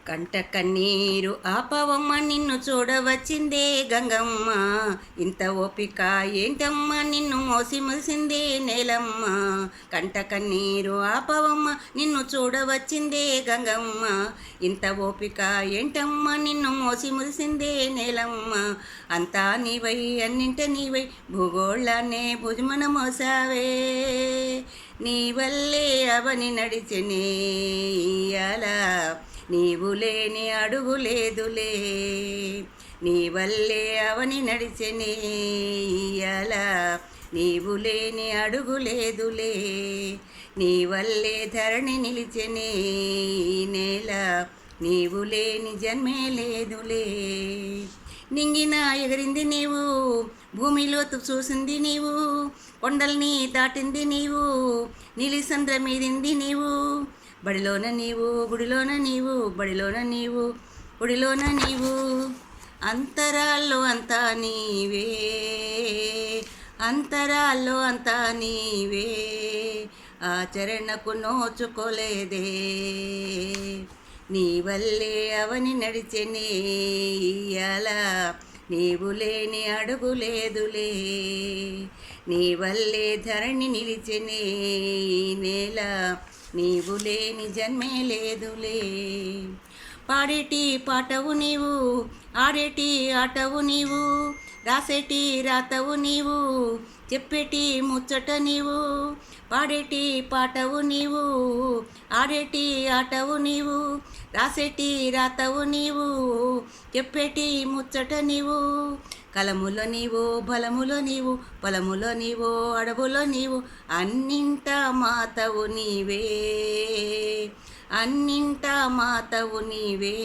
కంట కన్నీరు ఆపవమ్మ నిన్ను చూడవచ్చిందే గంగమ్మ. ఇంత ఓపిక ఏంటమ్మ నిన్ను మోసి మురిసిందే నేలమ్మ. కంట కన్నీరు ఆపవమ్మ నిన్ను చూడవచ్చిందే గంగమ్మ. ఇంత ఓపిక ఏంటమ్మ నిన్ను మోసి మురిసిందే నేలమ్మ. అంతా నీవై అన్నింట నీవై భూగోళాన్నే భుజమన మోసావే. నీ వల్లే అవని నడిచెనే ఇయ్యాలా, నీవు లేని అడుగు లేదులే. నీ వల్లే అవని నడిచెనే ఇయ్యాలా, నీవు లేని అడుగు లేదులే. నీ వల్లే ధరణి నిలిచెనే ఈ నేల, నీవు లేని జన్మే లేదులే. నింగిన ఎగిరింది నీవు, భూమిలోతు చూసింది నీవు, కొండల్ని దాటింది నీవు, నీలిసంద్ర మీదింది నీవు. బడిలోన నీవు గుడిలోన నీవు, బడిలోన నీవు గుడిలోన నీవు. అంతరాల్లో అంతా నీవే, అంతరాల్లో అంతా నీవే. ఆచరణకు నోచుకోలేదే, నీ వల్లే అవని నడిచెనే ఇయ్యాలా, నీవు లేని అడుగు లేదులే. నీ వల్లే ధరణి నిలిచెనే ఈ నేల, నీవు లేని జన్మే లేదులే. పాడేటి పాటవు నీవు, ఆడేటి ఆటవు నీవు, రాసేటి రాతవు నీవు, చెప్పేటి ముచ్చట నీవు. పాడేటి పాటవు నీవు, ఆడేటి ఆటవు నీవు, రాసేటి రాతవు నీవు, చెప్పేటి ముచ్చట నీవు. కలములో నీవు, బలములో నీవు, పొలములో నీవు, అడవులో నీవు, అన్నింట మాతవు నీవే, అన్నింట మాతవు నీవే,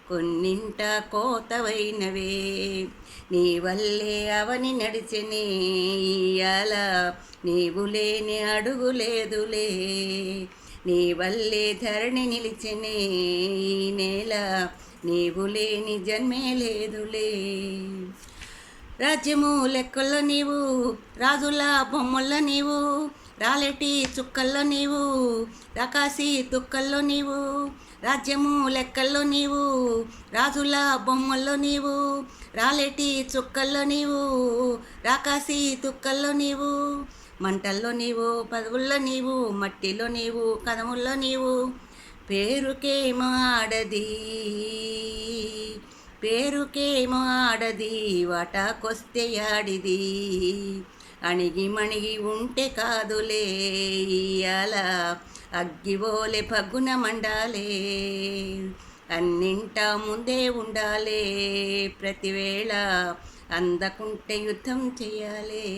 కొన్నింట కోతవైనవే. నీ వల్లే అవని నడిచెనే ఇయ్యాలా, నీవు లేని అడుగు లేదులే. నీ వల్లే ధరణి నిలిచెనే ఈ నేల, నీవు లేని జన్మే లేదులే. రాజ్యము లెక్కల్లో నీవు, రాజుల బొమ్మల్లో నీవు, రాలేటి చుక్కల్లో నీవు, రాకాసి తుక్కల్లో నీవు. రాజ్యము లెక్కల్లో నీవు, రాజుల బొమ్మల్లో నీవు, రాలేటి చుక్కల్లో నీవు, రాకాసి తుక్కల్లో నీవు. మంటల్లో నీవు, పదవుల్లో నీవు, మట్టిలో నీవు, కదముల్లో నీవు. పేరుకేమో ఆడది, పేరుకేమో ఆడది, వాటాకొస్తే ఆడిది. అణిగి మణిగి ఉంటే కాదులే ఇయ్యాలా, అగ్గివోలే పగ్గున మండాలే. అన్నింటా ముందే ఉండాలే, ప్రతివేళ అందకుంటే యుద్ధం చెయ్యాలే.